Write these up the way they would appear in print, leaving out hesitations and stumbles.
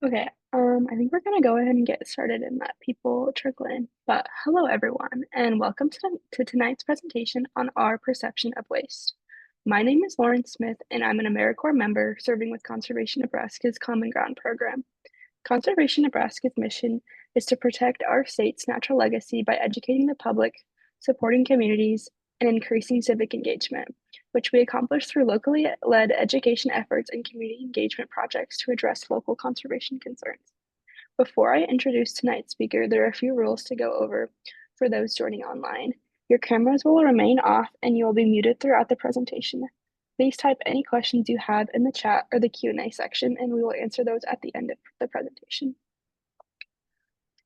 Okay, I think we're gonna go ahead and get started and let people trickle in. But hello, everyone, and welcome to tonight's presentation on our perception of waste. My name is Lauren Smith, and I'm an AmeriCorps member serving with Conservation Nebraska's Common Ground program. Conservation Nebraska's mission is to protect our state's natural legacy by educating the public, supporting communities, and increasing civic engagement, which we accomplish through locally led education efforts and community engagement projects to address local conservation concerns. Before I introduce tonight's speaker, there are a few rules to go over for those joining online. Your cameras will remain off and you will be muted throughout the presentation. Please type any questions you have in the chat or the Q&A section, and we will answer those at the end of the presentation.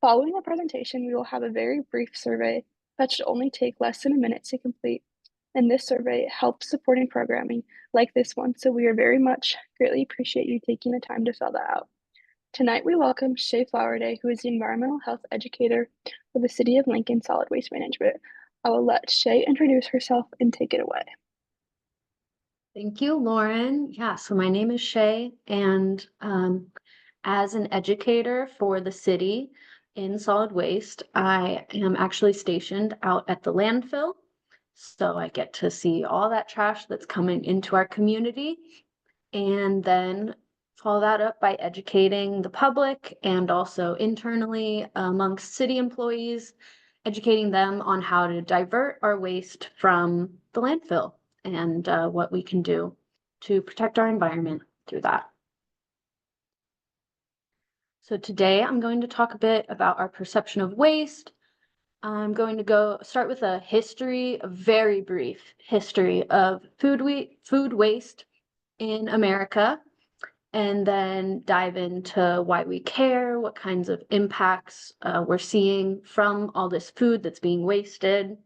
Following the presentation, we will have a very brief survey that should only take less than a minute to complete. And this survey helps supporting programming like this one, so we are very much greatly appreciate you taking the time to fill that out. Tonight, we welcome Shay Flowerday, who is the Environmental Health Educator for the City of Lincoln Solid Waste Management. I will let Shay introduce herself and take it away. Thank you, Lauren. Yeah, so my name is Shay, and as an educator for the city in solid waste, I am actually stationed out at the landfill. So I get to see all that trash that's coming into our community and then follow that up by educating the public and also internally amongst city employees, educating them on how to divert our waste from the landfill and what we can do to protect our environment through that. So today I'm going to talk a bit about our perception of waste. I'm going to start with a very brief history of food waste in America, and then dive into why we care, what kinds of impacts we're seeing from all this food that's being wasted,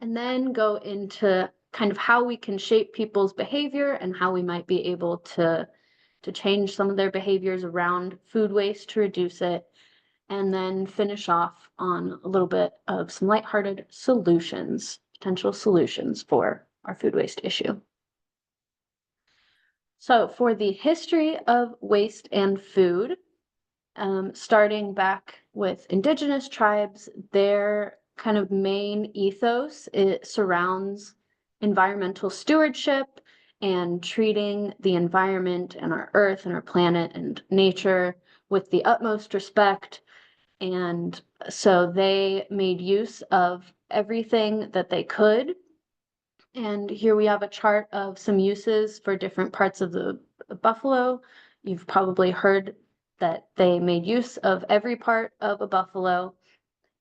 and then go into kind of how we can shape people's behavior and how we might be able to change some of their behaviors around food waste to reduce it, and then finish off on a little bit of some lighthearted solutions, potential solutions for our food waste issue. So for the history of waste and food, starting back with indigenous tribes, their kind of main ethos, it surrounds environmental stewardship and treating the environment and our earth and our planet and nature with the utmost respect. And so they made use of everything that they could. And here we have a chart of some uses for different parts of the buffalo. You've probably heard that they made use of every part of a buffalo.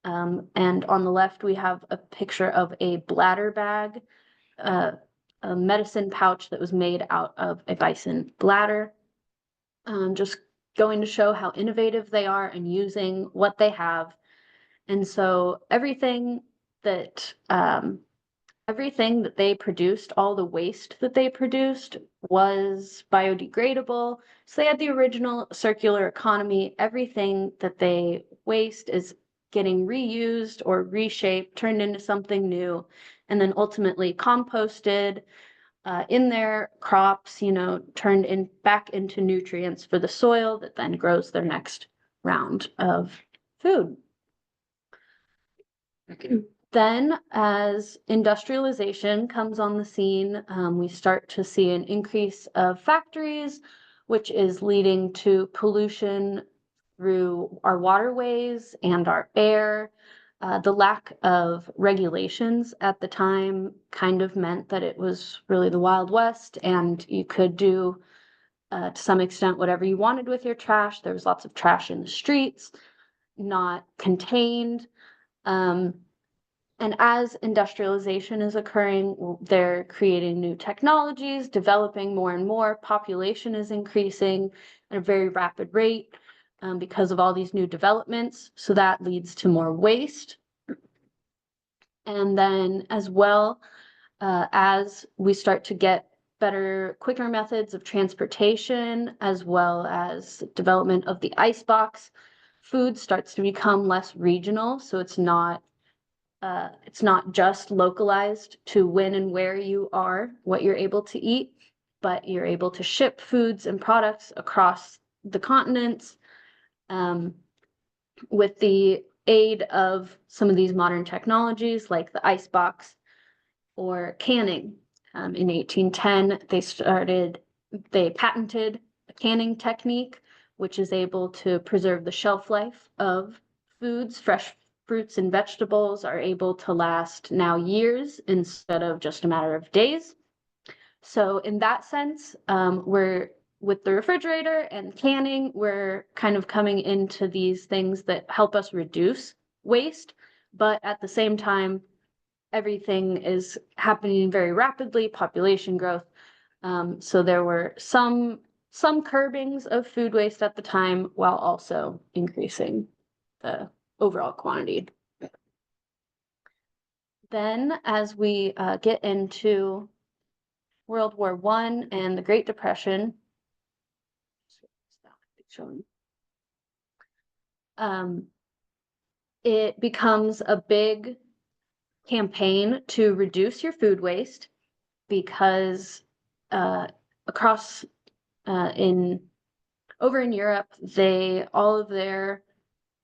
And on the left, we have a picture of a bladder bag, a medicine pouch that was made out of a bison bladder. Just going to show how innovative they are and using what they have. And so everything that they produced, all the waste that they produced was biodegradable. So they had the original circular economy. Everything that they waste is getting reused or reshaped, turned into something new, and then ultimately composted in their crops, turned back into nutrients for the soil that then grows their next round of food. Then, as industrialization comes on the scene, we start to see an increase of factories, which is leading to pollution through our waterways and our air. The lack of regulations at the time kind of meant that it was really the Wild West, and you could do, to some extent, whatever you wanted with your trash. There was lots of trash in the streets, not contained. And as industrialization is occurring, they're creating new technologies, developing more and more. Population is increasing at a very rapid rate because of all these new developments. So that leads to more waste. And then as well, as we start to get better, quicker methods of transportation, as well as development of the icebox, food starts to become less regional. So it's not just localized to when and where you are, what you're able to eat, but you're able to ship foods and products across the continents with the aid of some of these modern technologies like the icebox or canning. In 1810, they patented a canning technique, which is able to preserve the shelf life of foods. Fresh fruits and vegetables are able to last now years instead of just a matter of days. So in that sense, we're with the refrigerator and canning, we're kind of coming into these things that help us reduce waste, but at the same time, everything is happening very rapidly, population growth. So there were some curbings of food waste at the time while also increasing the overall quantity. Then as we get into World War I and the Great Depression, it becomes a big campaign to reduce your food waste because across over in Europe, all of their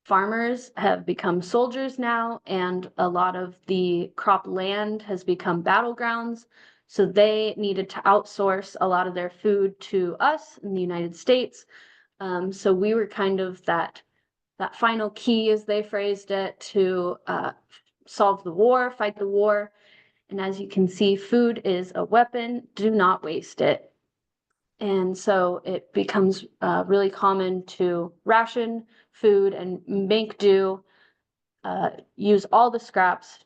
farmers have become soldiers now, and a lot of the crop land has become battlegrounds. So they needed to outsource a lot of their food to us in the United States. So we were kind of that final key, as they phrased it, to solve the war, fight the war. And as you can see, food is a weapon. Do not waste it. And so it becomes really common to ration food and make do, use all the scraps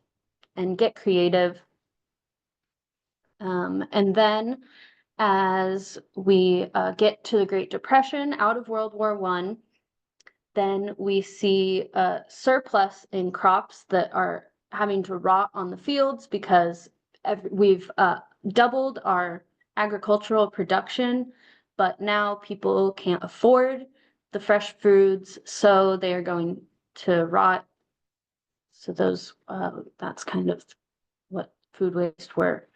and get creative. And then as we get to the Great Depression out of World War I, then we see a surplus in crops that are having to rot on the fields because we've doubled our agricultural production, but now people can't afford the fresh foods, so they are going to rot. So that's kind of what food waste we're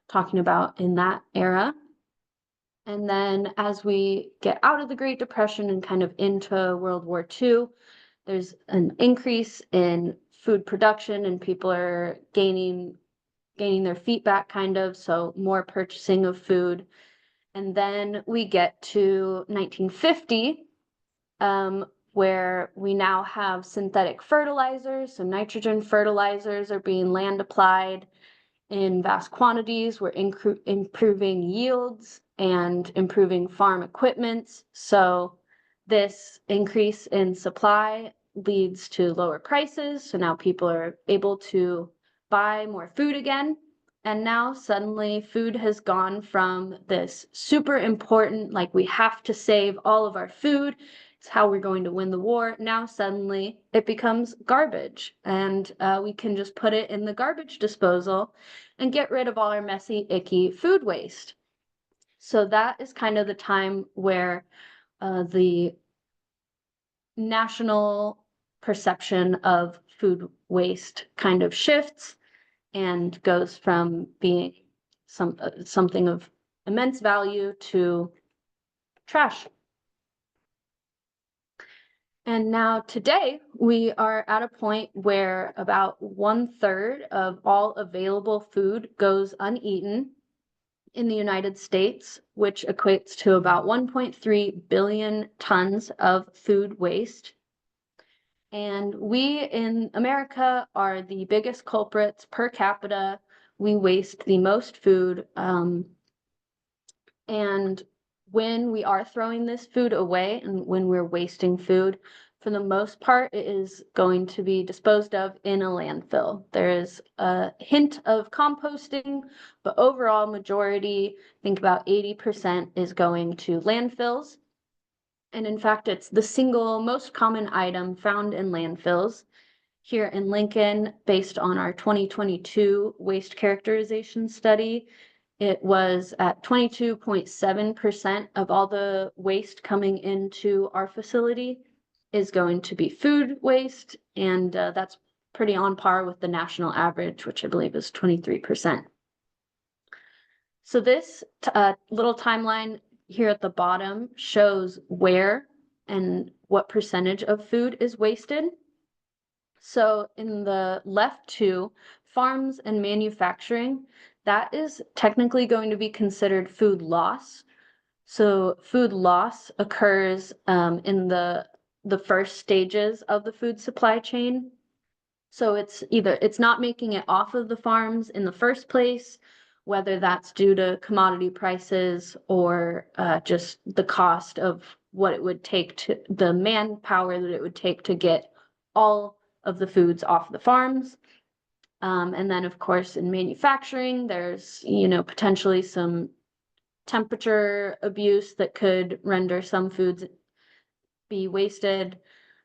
talking about in that era. And then as we get out of the Great Depression and kind of into World War II, there's an increase in food production and people are gaining their feet back kind of, so more purchasing of food. And then we get to 1950, where we now have synthetic fertilizers. So nitrogen fertilizers are being land applied in vast quantities. We're improving yields and improving farm equipment. So this increase in supply leads to lower prices. So now people are able to buy more food again. And now suddenly food has gone from this super important, like we have to save all of our food, it's how we're going to win the war. Now suddenly it becomes garbage, and we can just put it in the garbage disposal and get rid of all our messy, icky food waste. So that is kind of the time where the national perception of food waste kind of shifts and goes from being something of immense value to trash. And now today we are at a point where about 1/3 of all available food goes uneaten in the United States, which equates to about 1.3 billion tons of food waste. And we in America are the biggest culprits per capita. We waste the most food. And when we are throwing this food away and when we're wasting food, for the most part, it is going to be disposed of in a landfill. There is a hint of composting, but overall majority, I think about 80%, is going to landfills. And in fact, it's the single most common item found in landfills. Here in Lincoln, based on our 2022 waste characterization study, it was at 22.7% of all the waste coming into our facility is going to be food waste, and that's pretty on par with the national average, which I believe is 23%. So this little timeline here at the bottom shows where and what percentage of food is wasted. So in the left two, farms and manufacturing, that is technically going to be considered food loss. So food loss occurs in the first stages of the food supply chain. So it's not making it off of the farms in the first place, whether that's due to commodity prices or just the cost of what it would take to the manpower that it would take to get all of the foods off the farms. And then, of course, in manufacturing, there's, potentially some temperature abuse that could render some foods be wasted,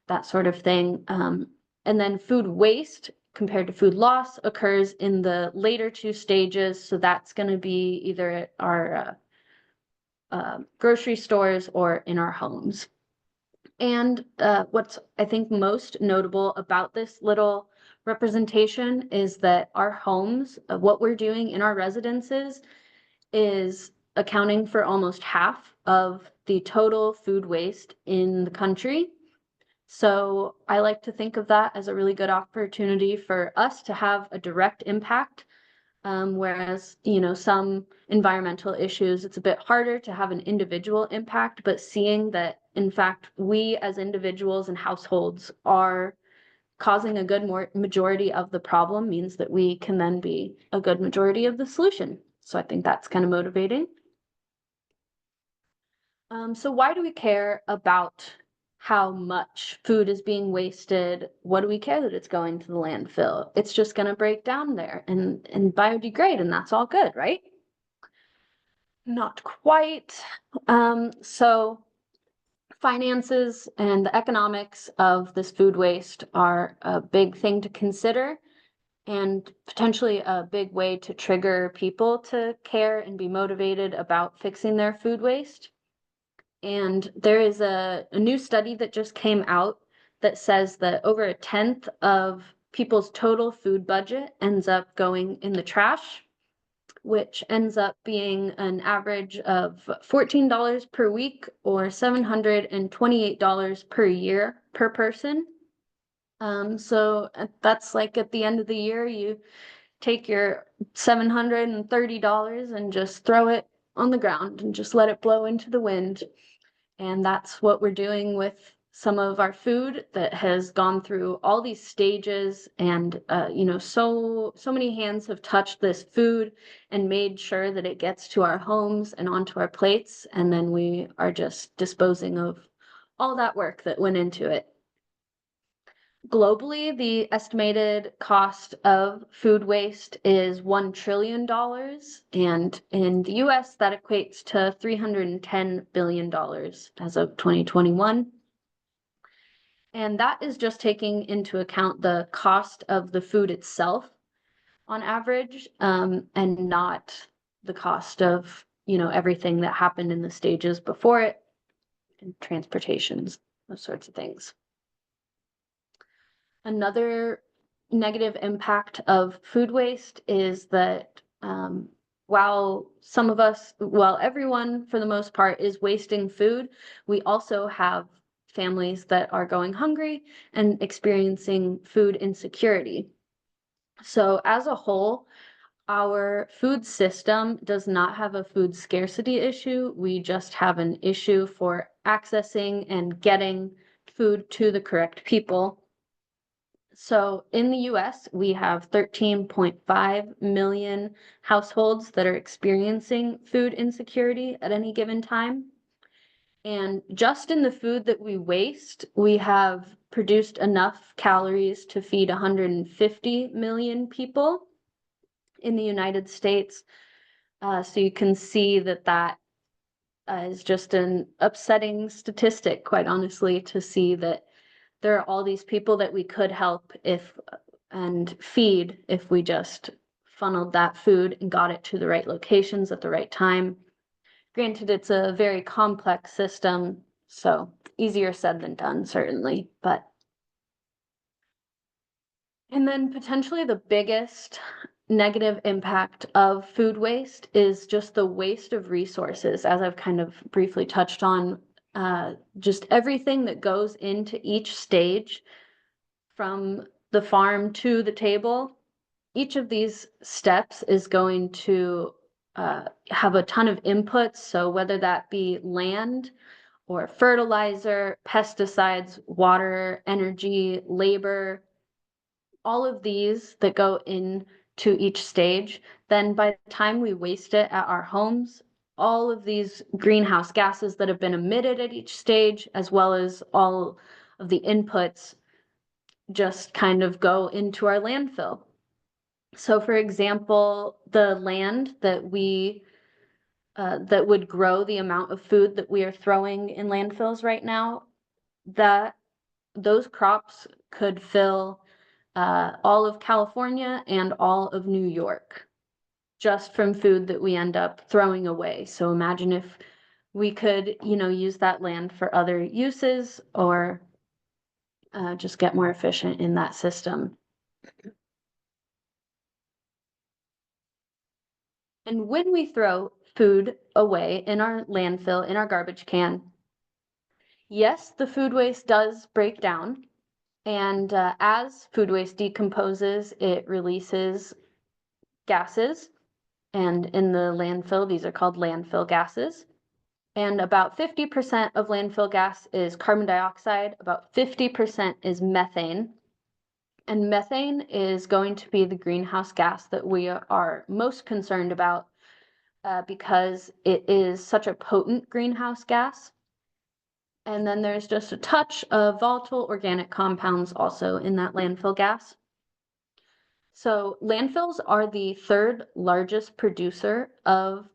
that sort of thing. And then food waste compared to food loss occurs in the later two stages. So that's going to be either at our grocery stores or in our homes. And what's, I think, most notable about this little representation is that our homes, what we're doing in our residences, is accounting for almost half of the total food waste in the country. So I like to think of that as a really good opportunity for us to have a direct impact. Whereas, some environmental issues, it's a bit harder to have an individual impact, but seeing that, in fact, we as individuals and households are causing a good majority of the problem means that we can then be a good majority of the solution. So I think that's kind of motivating. So why do we care about how much food is being wasted? What do we care that it's going to the landfill? It's just going to break down there and biodegrade, and that's all good, right? Not quite. So finances and the economics of this food waste are a big thing to consider, and potentially a big way to trigger people to care and be motivated about fixing their food waste. And there is a new study that just came out that says that over a tenth of people's total food budget ends up going in the trash, which ends up being an average of $14 per week or $728 per year per person. So that's like at the end of the year, you take your $730 and just throw it on the ground and just let it blow into the wind. And that's what we're doing with some of our food that has gone through all these stages. And, so many hands have touched this food and made sure that it gets to our homes and onto our plates. And then we are just disposing of all that work that went into it. Globally, the estimated cost of food waste is $1 trillion. And in the US, that equates to $310 billion as of 2021. And that is just taking into account the cost of the food itself on average, and not the cost of, everything that happened in the stages before it, and transportations, those sorts of things. Another negative impact of food waste is that while everyone for the most part is wasting food, we also have families that are going hungry and experiencing food insecurity. So as a whole, our food system does not have a food scarcity issue. We just have an issue for accessing and getting food to the correct people. So in the US, we have 13.5 million households that are experiencing food insecurity at any given time. And just in the food that we waste, we have produced enough calories to feed 150 million people in the United States. So you can see that is just an upsetting statistic, quite honestly, to see that there are all these people that we could help and feed if we just funneled that food and got it to the right locations at the right time. Granted, it's a very complex system, so easier said than done, certainly, and then potentially the biggest negative impact of food waste is just the waste of resources, as I've kind of briefly touched on just everything that goes into each stage from the farm to the table. Each of these steps is going to have a ton of inputs. So whether that be land or fertilizer, pesticides, water, energy, labor, all of these that go into each stage, then by the time we waste it at our homes, all of these greenhouse gases that have been emitted at each stage, as well as all of the inputs, just kind of go into our landfill. So for example, the land that that would grow the amount of food that we are throwing in landfills right now, that those crops could fill all of California and all of New York just from food that we end up throwing away. So imagine if we could, use that land for other uses or just get more efficient in that system. And when we throw food away in our landfill, in our garbage can, yes, the food waste does break down. And as food waste decomposes, it releases gases. And in the landfill, these are called landfill gases. And about 50% of landfill gas is carbon dioxide, about 50% is methane. And methane is going to be the greenhouse gas that we are most concerned about because it is such a potent greenhouse gas. And then there's just a touch of volatile organic compounds also in that landfill gas. So landfills are the third largest producer of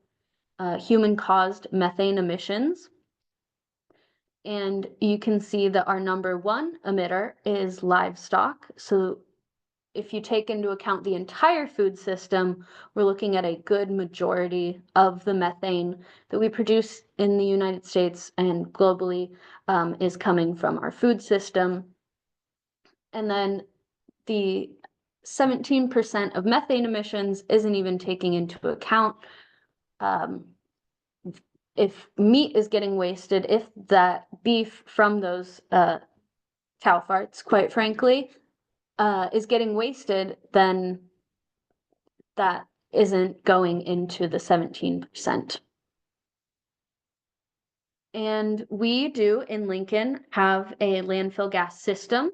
human-caused methane emissions. And you can see that our number one emitter is livestock. So if you take into account the entire food system, we're looking at a good majority of the methane that we produce in the United States and globally is coming from our food system. And then the 17% of methane emissions isn't even taking into account if meat is getting wasted, if that beef from those cow farts, quite frankly, is getting wasted, then that isn't going into the 17%. And we do in Lincoln have a landfill gas system.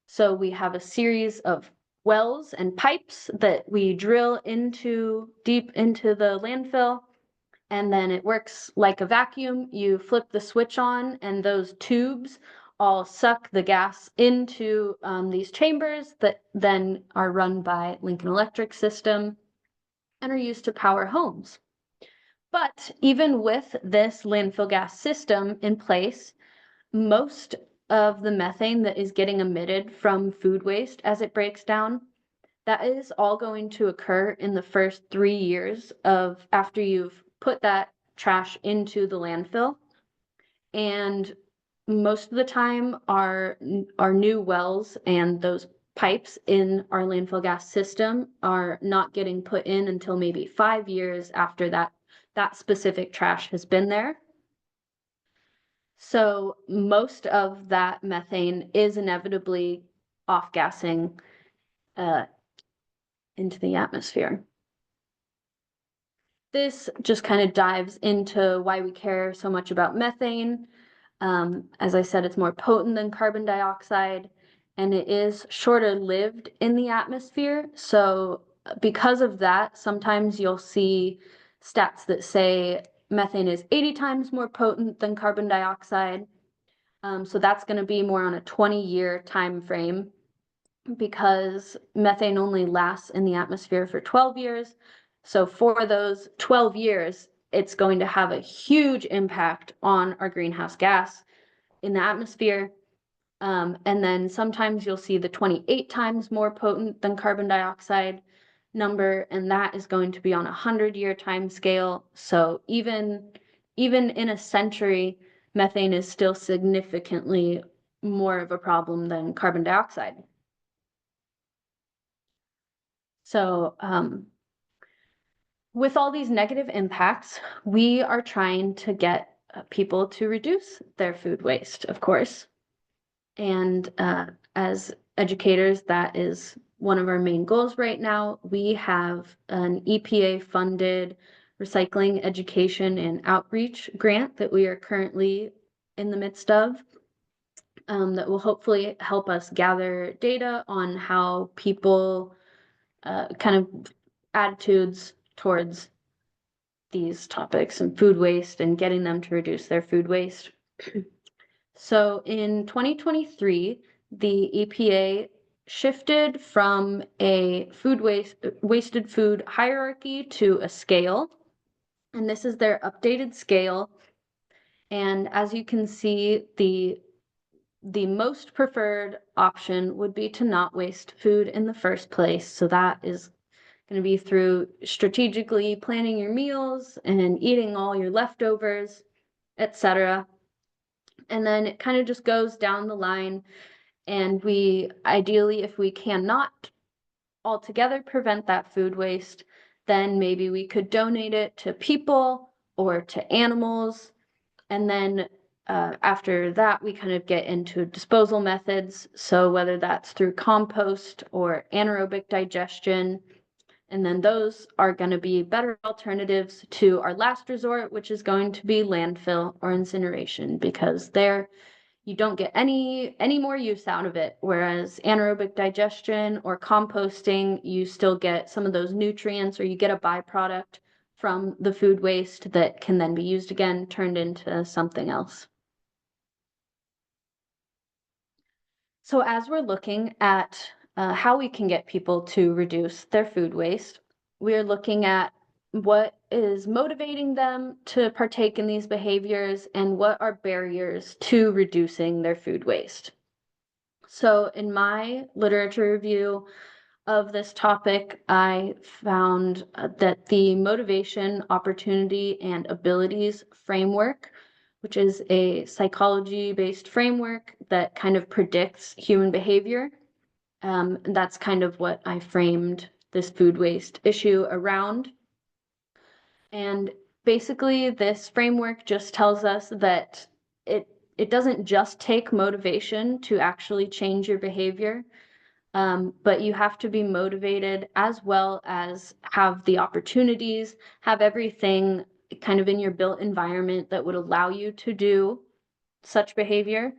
So we have a series of wells and pipes that we drill deep into the landfill. And then it works like a vacuum. You flip the switch on and those tubes all suck the gas into these chambers that then are run by Lincoln Electric system and are used to power homes. But even with this landfill gas system in place, most of the methane that is getting emitted from food waste as it breaks down, that is all going to occur in the first 3 years of after you've put that trash into the landfill. And most of the time our new wells and those pipes in our landfill gas system are not getting put in until maybe 5 years after that specific trash has been there. So most of that methane is inevitably off-gassing into the atmosphere. This just kind of dives into why we care so much about methane. As I said, it's more potent than carbon dioxide, and it is shorter lived in the atmosphere. So because of that, sometimes you'll see stats that say methane is 80 times more potent than carbon dioxide. So that's going to be more on a 20-year time frame because methane only lasts in the atmosphere for 12 years. So for those 12 years, it's going to have a huge impact on our greenhouse gas in the atmosphere. And then sometimes you'll see the 28 times more potent than carbon dioxide number, and that is going to be on a 100-year time scale. So even in a century, methane is still significantly more of a problem than carbon dioxide. So with all these negative impacts, we are trying to get people to reduce their food waste, of course. And as educators, that is one of our main goals right now. We have an EPA-funded recycling education and outreach grant that we are currently in the midst of, that will hopefully help us gather data on how people kind of attitudes towards these topics and food waste and getting them to reduce their food waste. So in 2023, the EPA shifted from a wasted food hierarchy to a scale. And this is their updated scale. And as you can see, the most preferred option would be to not waste food in the first place. So that is going to be through strategically planning your meals and eating all your leftovers, etc. And then it kind of just goes down the line. And we ideally, if we cannot altogether prevent that food waste, then maybe we could donate it to people or to animals. And then after that, we kind of get into disposal methods. So whether that's through compost or anaerobic digestion, and then those are going to be better alternatives to our last resort, which is going to be landfill or incineration, because there you don't get any more use out of it. Whereas anaerobic digestion or composting, you still get some of those nutrients, or you get a byproduct from the food waste that can then be used again, turned into something else. So as we're looking at how we can get people to reduce their food waste, we're looking at what is motivating them to partake in these behaviors and what are barriers to reducing their food waste. So in my literature review of this topic, I found that the motivation, opportunity, and abilities framework, which is a psychology-based framework that kind of predicts human behavior. That's kind of what I framed this food waste issue around. And basically, this framework just tells us that it doesn't just take motivation to actually change your behavior, but you have to be motivated as well as have the opportunities, have everything kind of in your built environment that would allow you to do such behavior.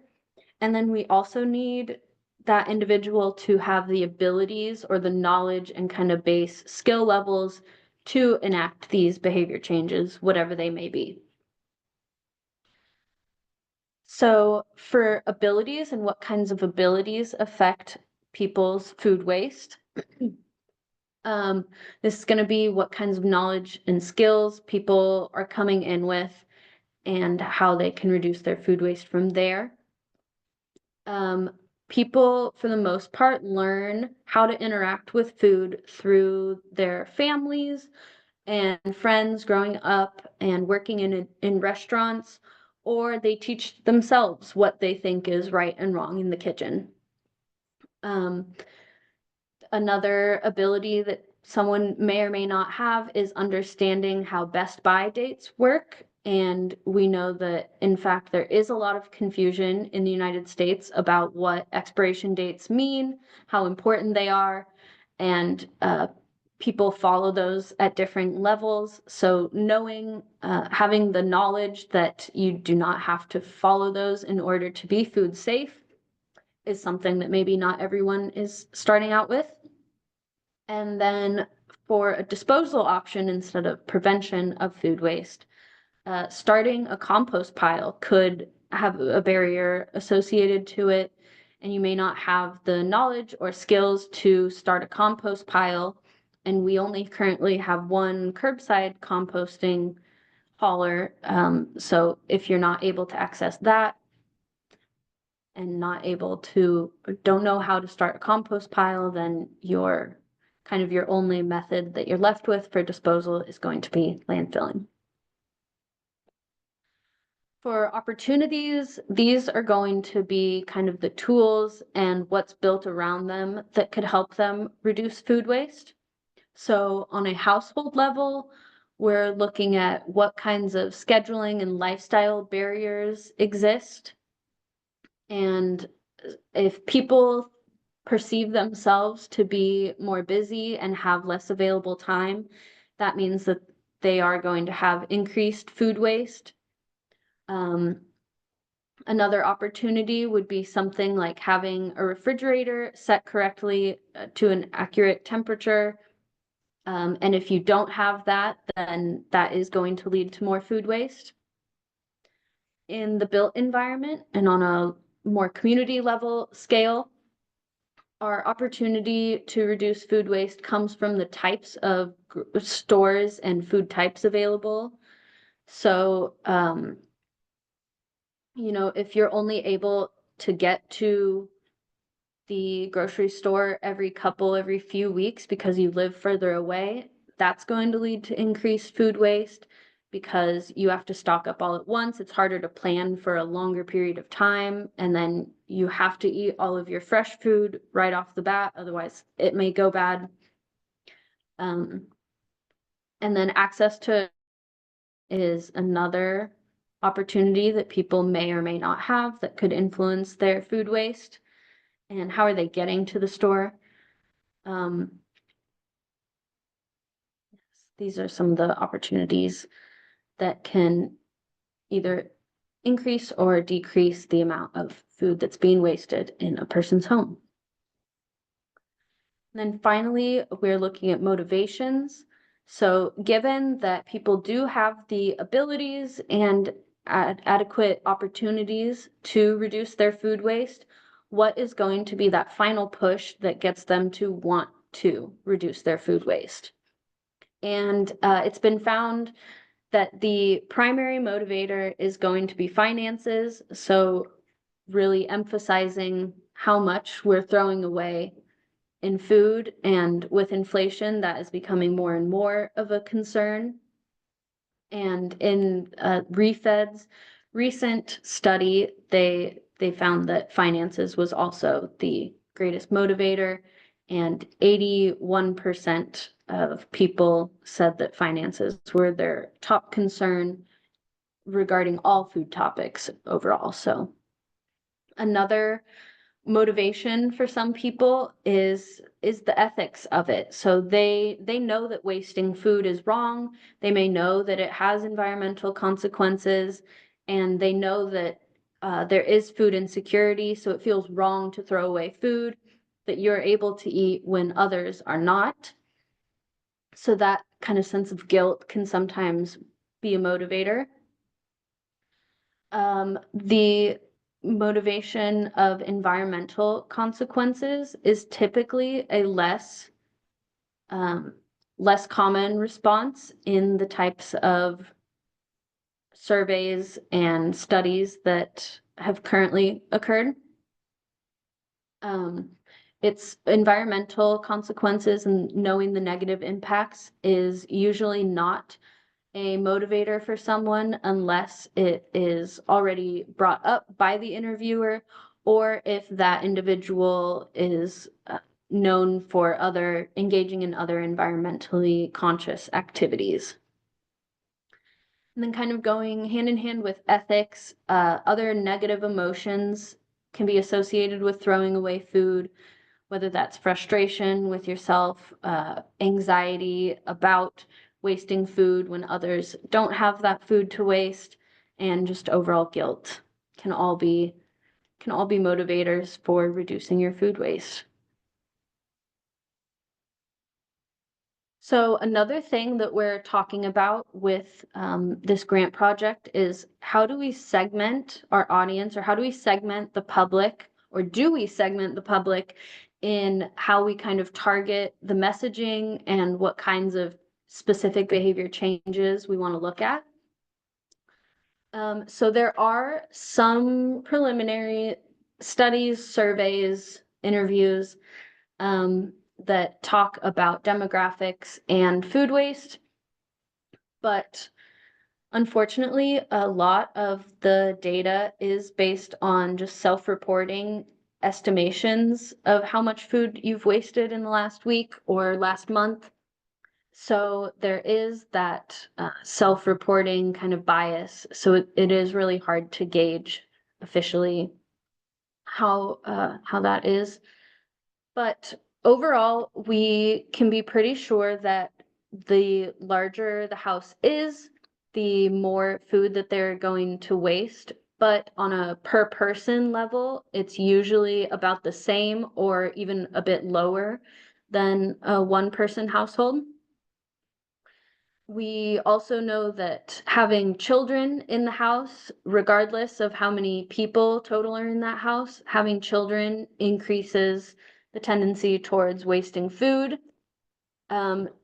And then we also need that individual to have the abilities or the knowledge and kind of base skill levels to enact these behavior changes, whatever they may be. So for abilities and what kinds of abilities affect people's food waste, this is going to be what kinds of knowledge and skills people are coming in with and how they can reduce their food waste from there. People, for the most part, learn how to interact with food through their families and friends growing up and working in restaurants, or they teach themselves what they think is right and wrong in the kitchen. Another ability that someone may or may not have is understanding how Best Buy dates work. And we know that, in fact, there is a lot of confusion in the United States about what expiration dates mean, how important they are, and people follow those at different levels. So knowing, having the knowledge that you do not have to follow those in order to be food safe is something that maybe not everyone is starting out with. And then for a disposal option instead of prevention of food waste, starting a compost pile could have a barrier associated to it, and you may not have the knowledge or skills to start a compost pile. And we only currently have one curbside composting hauler. So if you're not able to access that and don't know how to start a compost pile, then your only method that you're left with for disposal is going to be landfilling. For opportunities, these are going to be kind of the tools and what's built around them that could help them reduce food waste. So on a household level, We're looking at what kinds of scheduling and lifestyle barriers exist. And if people perceive themselves to be more busy and have less available time, that means that they are going to have increased food waste. Another opportunity would be something like having a refrigerator set correctly to an accurate temperature. And if you don't have that, then that is going to lead to more food waste. In the built environment and on a more community level scale, our opportunity to reduce food waste comes from the types of stores and food types available. So, if you're only able to get to the grocery store every few weeks because you live further away, that's going to lead to increased food waste because you have to stock up all at once. It's harder to plan for a longer period of time, and then you have to eat all of your fresh food right off the bat, otherwise it may go bad. And then access to is another opportunity that people may or may not have that could influence their food waste. And how are they getting to the store? These are some of the opportunities that can either increase or decrease the amount of food that's being wasted in a person's home. And then finally, we're looking at motivations. So given that people do have the abilities and adequate opportunities to reduce their food waste, what is going to be that final push that gets them to want to reduce their food waste? And it's been found that the primary motivator is going to be finances. So really emphasizing how much we're throwing away in food, and with inflation, that is becoming more and more of a concern. And in ReFed's recent study, they found that finances was also the greatest motivator, and 81% of people said that finances were their top concern regarding all food topics overall. So another motivation for some people is the ethics of it. So they know that wasting food is wrong. They may know that it has environmental consequences, and they know that there is food insecurity, so it feels wrong to throw away food that you're able to eat when others are not. So that kind of sense of guilt can sometimes be a motivator. The motivation of environmental consequences is typically a less common response in the types of surveys and studies that have currently occurred. It's environmental consequences and knowing the negative impacts is usually not a motivator for someone unless it is already brought up by the interviewer, or if that individual is known for engaging in other environmentally conscious activities. And then kind of going hand in hand with ethics, other negative emotions can be associated with throwing away food, whether that's frustration with yourself, anxiety about wasting food when others don't have that food to waste, and just overall guilt can all be motivators for reducing your food waste. So another thing that we're talking about with this grant project is how do we segment our audience, or how do we segment the public, or do we segment the public in how we kind of target the messaging and what kinds of specific behavior changes we want to look at. So there are some preliminary studies, surveys, interviews that talk about demographics and food waste, but unfortunately, a lot of the data is based on just self-reporting estimations of how much food you've wasted in the last week or last month. So there is that self-reporting kind of bias. So it is really hard to gauge officially how that is. But overall, we can be pretty sure that the larger the house is, the more food that they're going to waste. But on a per person level, it's usually about the same or even a bit lower than a one person household. We also know that having children in the house, regardless of how many people total are in that house, having children increases the tendency towards wasting food.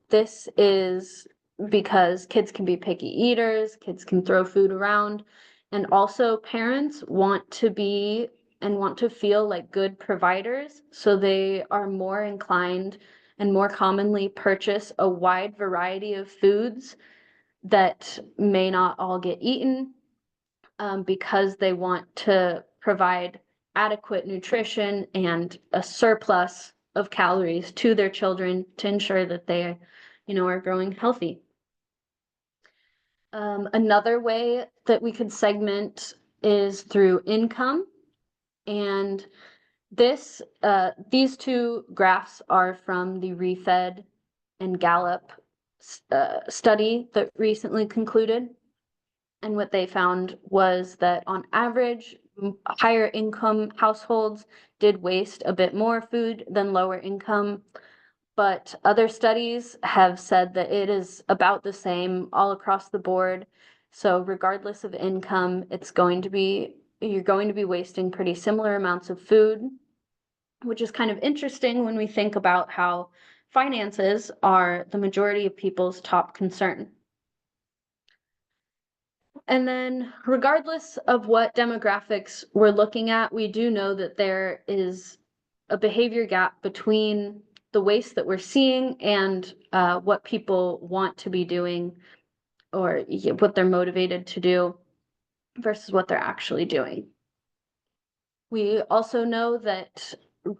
This is because kids can be picky eaters, kids can throw food around, and also parents want to be and want to feel like good providers, so they are more inclined and more commonly purchase a wide variety of foods that may not all get eaten, because they want to provide adequate nutrition and a surplus of calories to their children to ensure that they, are growing healthy. Another way that we could segment is through income. And these two graphs are from the Refed and Gallup study that recently concluded. And what they found was that on average, higher income households did waste a bit more food than lower income. But other studies have said that it is about the same all across the board. So regardless of income, you're going to be wasting pretty similar amounts of food, which is kind of interesting when we think about how finances are the majority of people's top concern. And then regardless of what demographics we're looking at, we do know that there is a behavior gap between the waste that we're seeing and what people want to be doing, or what they're motivated to do versus what they're actually doing. We also know that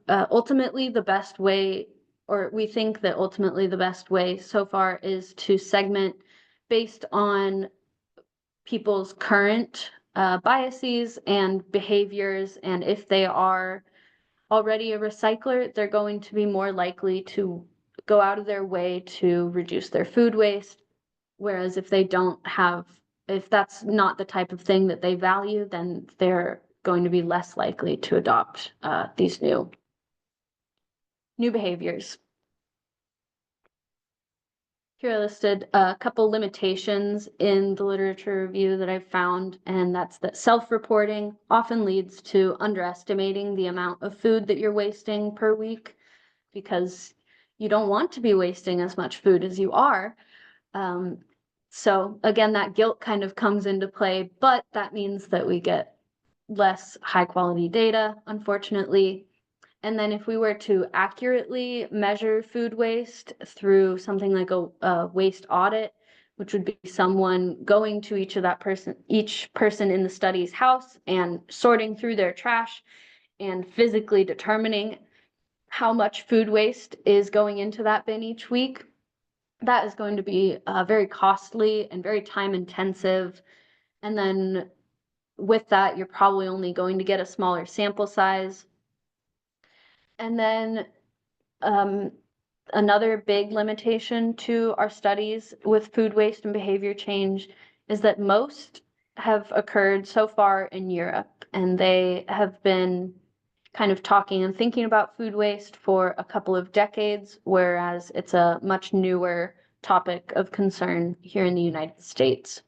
ultimately the best way, or we think that ultimately the best way so far is to segment based on people's current biases and behaviors. And if they are already a recycler, they're going to be more likely to go out of their way to reduce their food waste. Whereas if that's not the type of thing that they value, then they're going to be less likely to adopt these new behaviors. Here I listed a couple limitations in the literature review that I've found, and that's that self-reporting often leads to underestimating the amount of food that you're wasting per week, because you don't want to be wasting as much food as you are. So again, that guilt kind of comes into play, but that means that we get less high quality data, unfortunately. And then if we were to accurately measure food waste through something like a waste audit, which would be someone going to each person in the study's house and sorting through their trash and physically determining how much food waste is going into that bin each week, that is going to be very costly and very time intensive. And then with that, you're probably only going to get a smaller sample size. And then another big limitation to our studies with food waste and behavior change is that most have occurred so far in Europe, and they have been kind of talking and thinking about food waste for a couple of decades, whereas it's a much newer topic of concern here in the United States.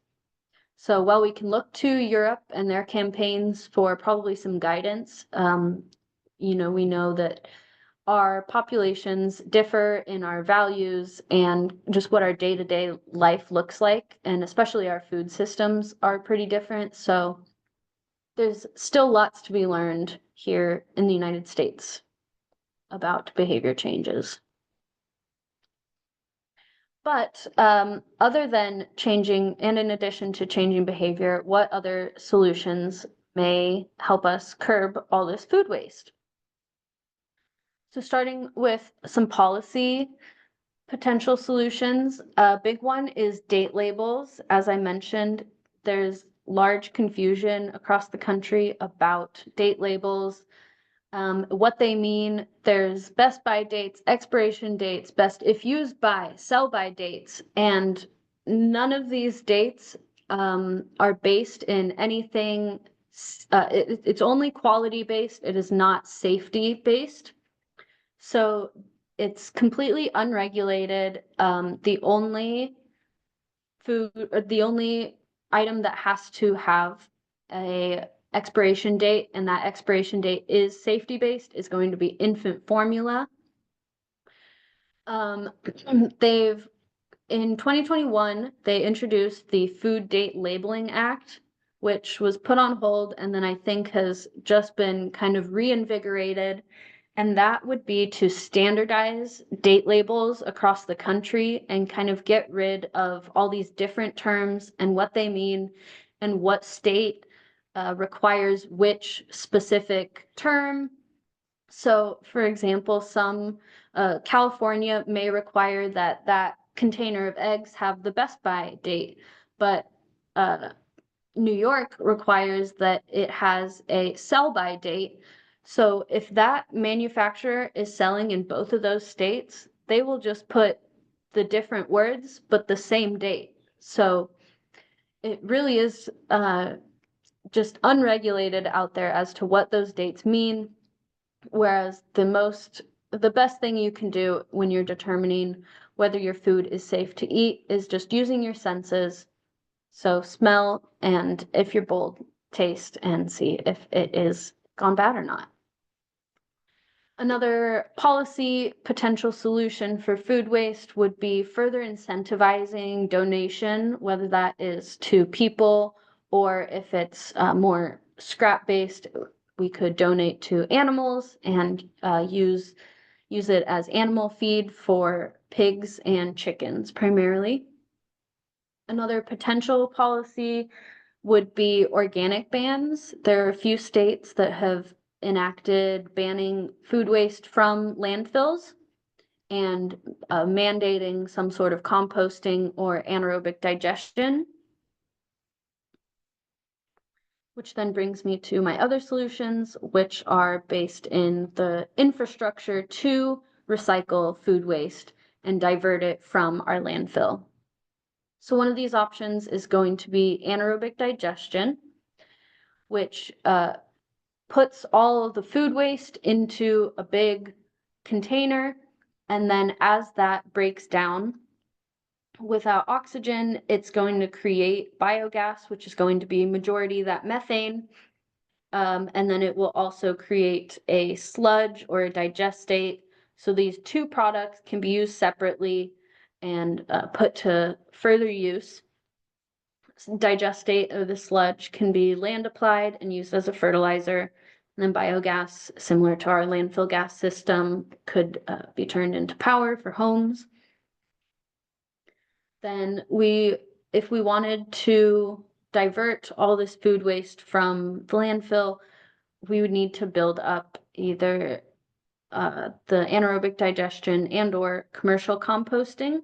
So while we can look to Europe and their campaigns for probably some guidance, we know that our populations differ in our values and just what our day-to-day life looks like, and especially our food systems are pretty different. So there's still lots to be learned here in the United States about behavior changes. But other than changing, and in addition to changing behavior, what other solutions may help us curb all this food waste? So starting with some policy, Potential solutions. A big one is date labels. As I mentioned, there's large confusion across the country about date labels, what they mean. There's best by dates, expiration dates, best if used by, sell by dates, and none of these dates are based in anything. It's only quality based. It is not safety based. So it's completely unregulated. The only item that has to have a expiration date, and that expiration date is safety based, is going to be infant formula. They've In 2021, they introduced the Food Date Labeling Act, which was put on hold and then I think has just been kind of reinvigorated. And that would be to standardize date labels across the country and kind of get rid of all these different terms and what they mean and what state requires which specific term. So, for example, California may require that container of eggs have the best by date, but uh, New York requires that it has a sell by date. So if that manufacturer is selling in both of those states, they will just put the different words, but the same date. So it really is just unregulated out there as to what those dates mean. Whereas the best thing you can do when you're determining whether your food is safe to eat is just using your senses. So smell, and if you're bold, taste and see if it is gone bad or not. Another policy potential solution for food waste would be further incentivizing donation, whether that is to people or if it's more scrap-based, we could donate to animals and use it as animal feed for pigs and chickens primarily. Another potential policy would be organic bans. There are a few states that have enacted banning food waste from landfills and mandating some sort of composting or anaerobic digestion. Which then brings me to my other solutions, which are based in the infrastructure to recycle food waste and divert it from our landfill. So one of these options is going to be anaerobic digestion, which puts all of the food waste into a big container. And then as that breaks down without oxygen, it's going to create biogas, which is going to be majority that methane. And then it will also create a sludge or a digestate. So these two products can be used separately and put to further use. Digestate of the sludge can be land applied and used as a fertilizer. And then biogas, similar to our landfill gas system, could be turned into power for homes. Then if we wanted to divert all this food waste from the landfill, we would need to build up either the anaerobic digestion and or commercial composting.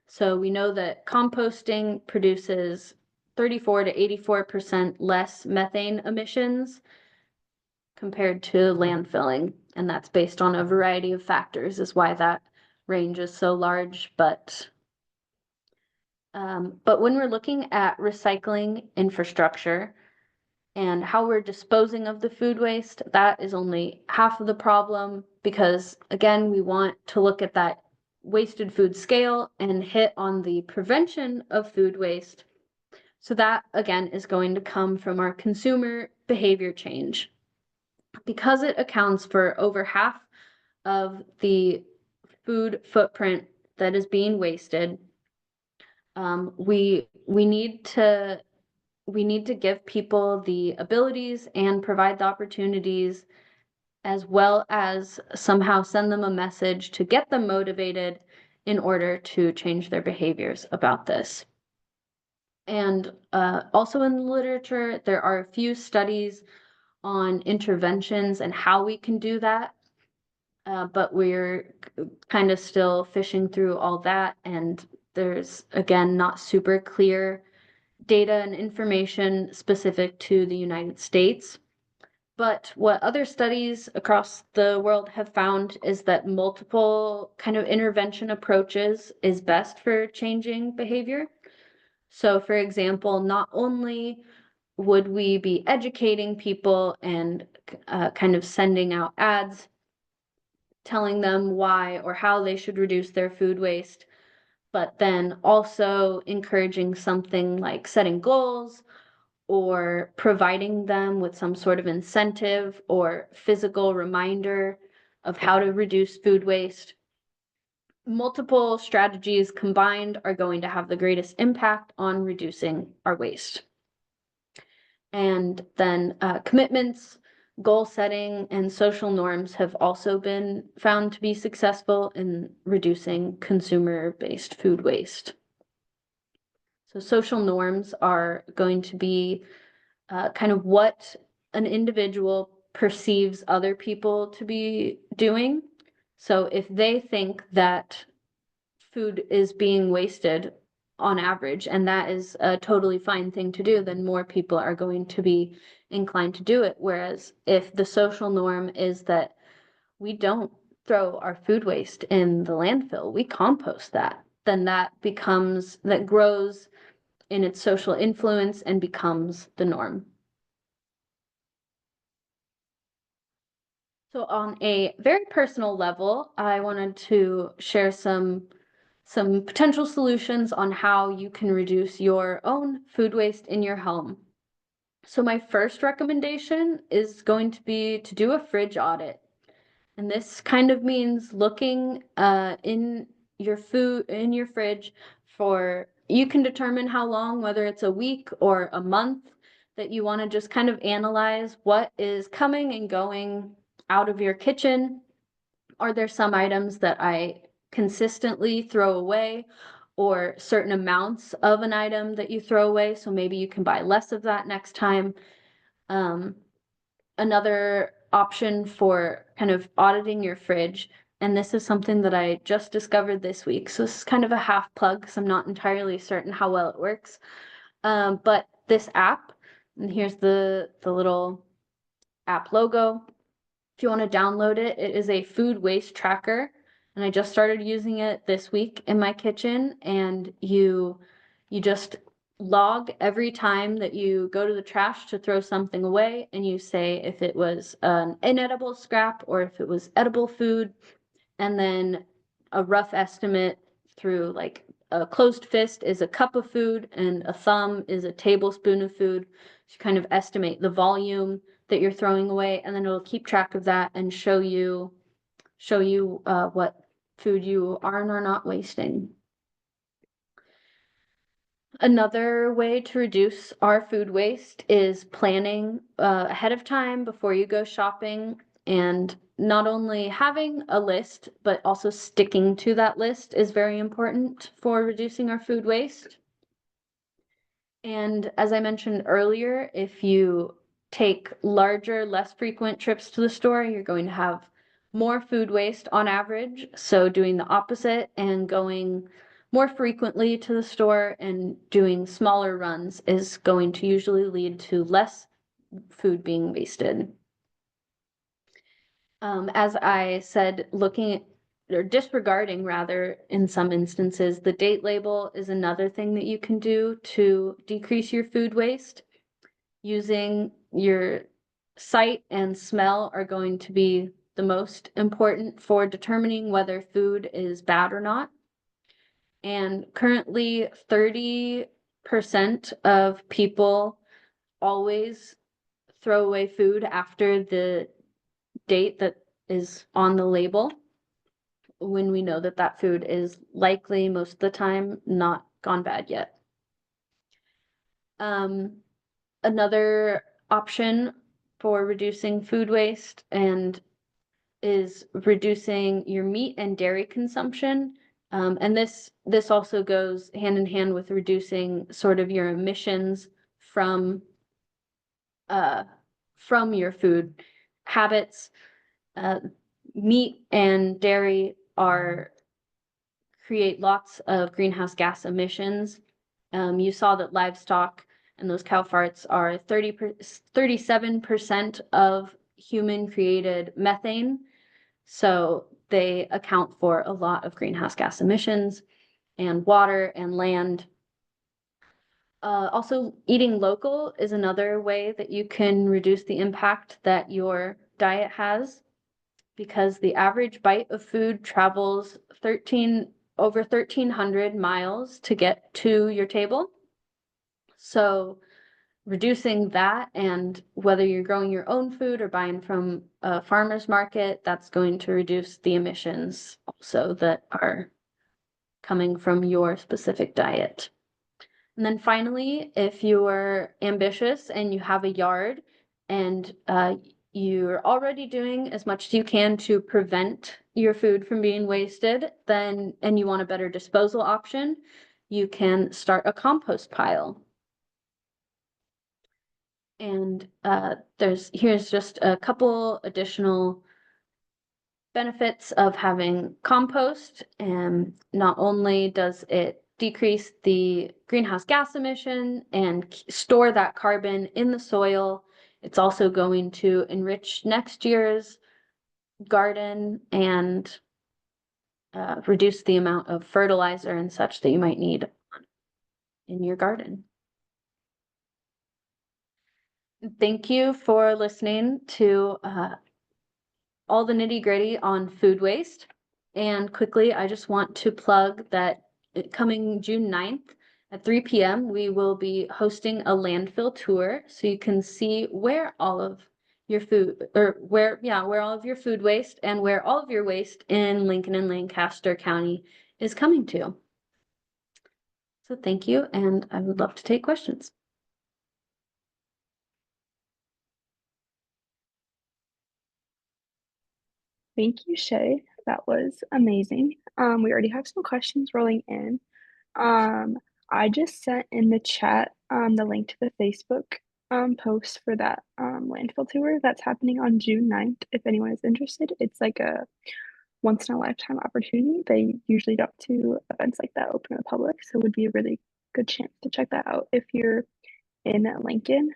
So we know that composting produces 34 to 84% less methane emissions compared to landfilling. And that's based on a variety of factors, is why that range is so large. But when we're looking at recycling infrastructure and how we're disposing of the food waste, that is only half of the problem because, again, we want to look at that wasted food scale and hit on the prevention of food waste. So that, again, is going to come from our consumer behavior change. Because it accounts for over half of the food footprint that is being wasted, we need to give people the abilities and provide the opportunities, as well as somehow send them a message to get them motivated in order to change their behaviors about this. And also in the literature, there are a few studies on interventions and how we can do that. but we're kind of still fishing through all that, and there's, again, not super clear data and information specific to the United States. But what other studies across the world have found is that multiple kind of intervention approaches is best for changing behavior. So, for example, not only would we be educating people and kind of sending out ads telling them why or how they should reduce their food waste, but then also encouraging something like setting goals or providing them with some sort of incentive or physical reminder of how to reduce food waste. Multiple strategies combined are going to have the greatest impact on reducing our waste. And then commitments, goal setting, and social norms have also been found to be successful in reducing consumer-based food waste. So social norms are going to be kind of what an individual perceives other people to be doing. So if they think that food is being wasted on average, and that is a totally fine thing to do, then more people are going to be inclined to do it. Whereas if the social norm is that we don't throw our food waste in the landfill, we compost that, then that grows in its social influence and becomes the norm. So on a very personal level, I wanted to share some potential solutions on how you can reduce your own food waste in your home. So my first recommendation is going to be to do a fridge audit. And this kind of means looking in your fridge for, you can determine how long, whether it's a week or a month, that you want to just kind of analyze what is coming and going out of your kitchen. Are there some items that I consistently throw away, or certain amounts of an item that you throw away? So maybe you can buy less of that next time. Um, Another option for kind of auditing your fridge, and this is something that I just discovered this week, so this is kind of a half plug because I'm not entirely certain how well it works. But this app, and here's the little app logo. If you want to download it, it is a food waste tracker, and I just started using it this week in my kitchen. And you just log every time that you go to the trash to throw something away, and you say if it was an inedible scrap or if it was edible food, and then a rough estimate through, like, a closed fist is a cup of food and a thumb is a tablespoon of food. So you kind of estimate the volume that you're throwing away, and then it'll keep track of that and show you what food you are and are not wasting. Another way to reduce our food waste is planning ahead of time before you go shopping, and not only having a list, but also sticking to that list is very important for reducing our food waste. And as I mentioned earlier, if you take larger, less frequent trips to the store, you're going to have more food waste on average. So doing the opposite and going more frequently to the store and doing smaller runs is going to usually lead to less food being wasted. As I said, looking at, or disregarding rather, in some instances, the date label is another thing that you can do to decrease your food waste. Using your sight and smell are going to be the most important for determining whether food is bad or not. And currently 30% of people always throw away food after the date that is on the label, when we know that that food is likely most of the time not gone bad yet. Another option for reducing food waste is reducing your meat and dairy consumption. And this also goes hand in hand with reducing sort of your emissions from your food habits. meat and dairy create lots of greenhouse gas emissions. You saw that livestock and those cow farts are 37% of human created methane. So they account for a lot of greenhouse gas emissions, and water and land. Also, eating local is another way that you can reduce the impact that your diet has, because the average bite of food travels over 1,300 miles to get to your table. So reducing that, and whether you're growing your own food or buying from a farmer's market, that's going to reduce the emissions also that are coming from your specific diet. And then finally, if you're ambitious and you have a yard and you're already doing as much as you can to prevent your food from being wasted, and you want a better disposal option, you can start a compost pile. And here's just a couple additional benefits of having compost. And not only does it decrease the greenhouse gas emission and store that carbon in the soil, it's also going to enrich next year's garden and reduce the amount of fertilizer and such that you might need in your garden. Thank you for listening to all the nitty-gritty on food waste. And quickly, I just want to plug that coming June 9th at 3 p.m., we will be hosting a landfill tour, so you can see where all of your food, or where all of your food waste and where all of your waste in Lincoln and Lancaster County is coming to. So thank you, and I would love to take questions. Thank you, Shay. That was amazing. We already have some questions rolling in. I just sent in the chat the link to the Facebook post for that landfill tour that's happening on June 9th. If anyone is interested, it's like a once in a lifetime opportunity. They usually don't do events like that open to the public, so it would be a really good chance to check that out if you're in Lincoln.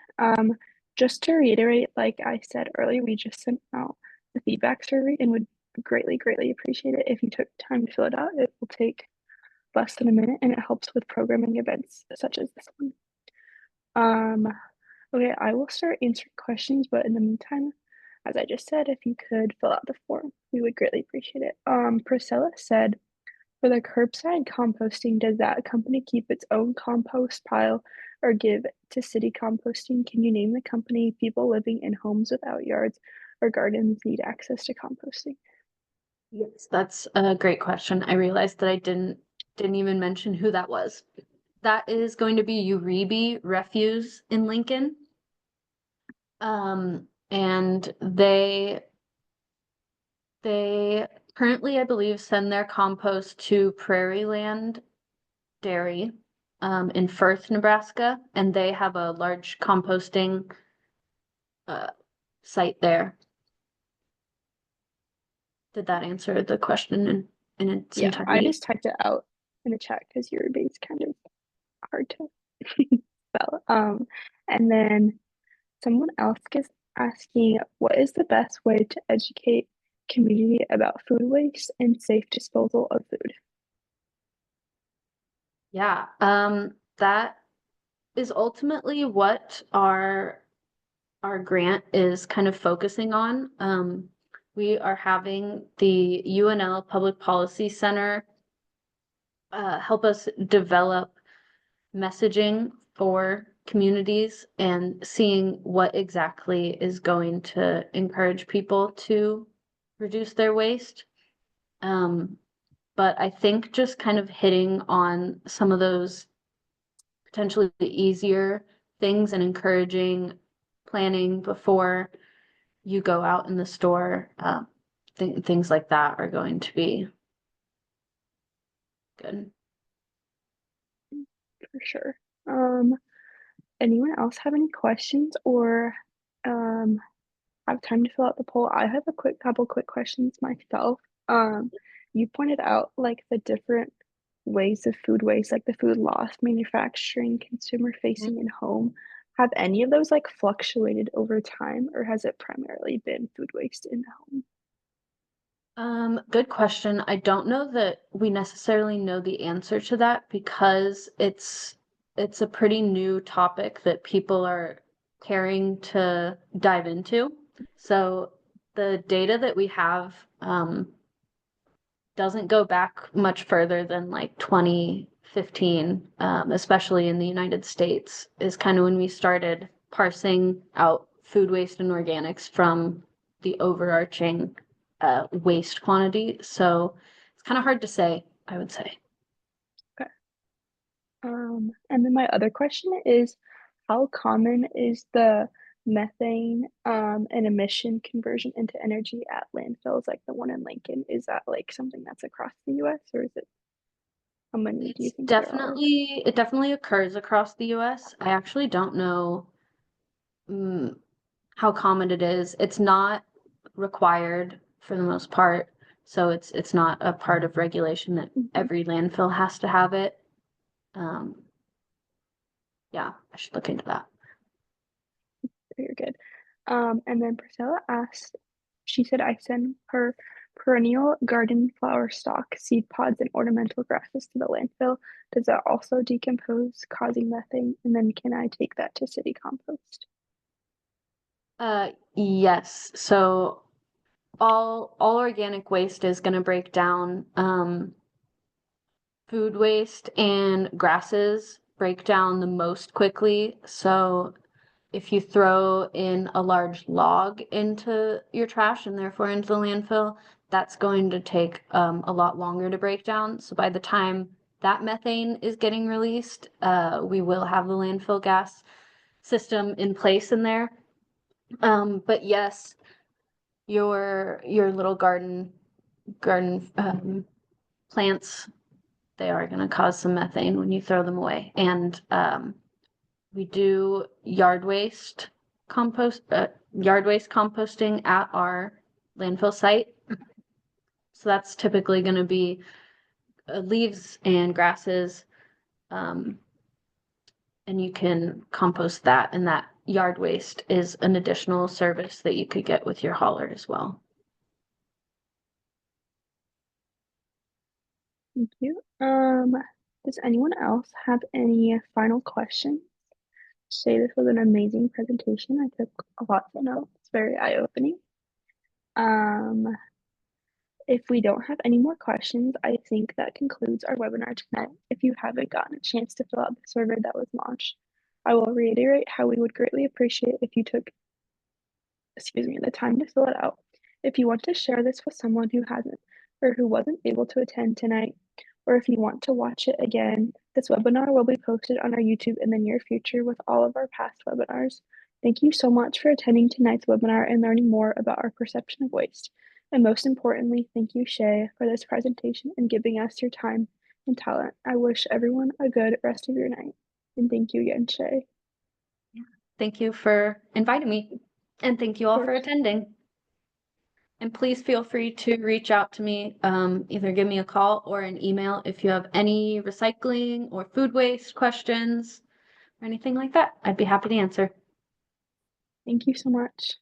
Just to reiterate, like I said earlier, we just sent out the feedback survey and would greatly, greatly appreciate it if you took time to fill it out. It will take less than a minute and it helps with programming events such as this one. Okay, I will start answering questions, but in the meantime, as I just said, if you could fill out the form, we would greatly appreciate it. Priscilla said, for the curbside composting, does that company keep its own compost pile or give to city composting? Can you name the company? People living in homes without yards or gardens need access to composting. Yes, that's a great question. I realized that I didn't even mention who that was. That is going to be Uribe Refuse in Lincoln. And they currently, I believe, send their compost to Prairie Land Dairy in Firth, Nebraska, and they have a large composting site there. Did that answer the question in its entirety? I just typed it out in the chat because Uribe is kind of hard to spell. And then someone else is asking, what is the best way to educate community about food waste and safe disposal of food? Yeah, that is ultimately what our grant is kind of focusing on. We are having the UNL Public Policy Center help us develop messaging for communities and seeing what exactly is going to encourage people to reduce their waste. But I think just kind of hitting on some of those potentially easier things and encouraging planning before you go out in the store, things like that are going to be good. For sure. Anyone else have any questions or have time to fill out the poll, I have a couple quick questions myself. Um, you pointed out like the different ways of food waste, like the food loss, manufacturing, consumer Mhm. facing, and home. Have any of those like fluctuated over time, or has it primarily been food waste in the home? Good question. I don't know that we necessarily know the answer to that because it's a pretty new topic that people are caring to dive into. So the data that we have doesn't go back much further than like 2015, especially in the United States, is kind of when we started parsing out food waste and organics from the overarching waste quantity. So it's kind of hard to say, I would say. Okay. And then my other question is, how common is the methane and emission conversion into energy at landfills like the one in Lincoln? Is that like something that's across the US, or is it how many do you think there are? It definitely occurs across the US. I actually don't know mm, how common it is. It's not required for the most part, so it's not a part of regulation that Mhm. every landfill has to have it. Um, yeah, I should look into that. Very good. And then Priscilla asked, she said, I send her perennial garden flower stock, seed pods, and ornamental grasses to the landfill. Does that also decompose, causing methane? And then can I take that to city compost? Yes. So all organic waste is going to break down. Food waste and grasses break down the most quickly. So if you throw in a large log into your trash and therefore into the landfill, that's going to take a lot longer to break down. So by the time that methane is getting released, we will have the landfill gas system in place in there. But yes, your little garden plants, they are going to cause some methane when you throw them away. And we do yard waste composting at our landfill site. So that's typically going to be leaves and grasses, um, and you can compost that. And that yard waste is an additional service that you could get with your hauler as well. Thank you. Does anyone else have any final questions? Say this was an amazing presentation. I took a lot of notes. Very eye-opening. Um, If we don't have any more questions, I think that concludes our webinar tonight. If you haven't gotten a chance to fill out the survey that was launched, I will reiterate how we would greatly appreciate if you took, the time to fill it out. If you want to share this with someone who hasn't or who wasn't able to attend tonight, or if you want to watch it again, this webinar will be posted on our YouTube in the near future with all of our past webinars. Thank you so much for attending tonight's webinar and learning more about our perception of waste. And most importantly, thank you, Shay, for this presentation and giving us your time and talent. I wish everyone a good rest of your night. And thank you again, Shay. Thank you for inviting me, and thank you Of all for course. attending. And please feel free to reach out to me, either give me a call or an email if you have any recycling or food waste questions or anything like that. I'd be happy to answer. Thank you so much.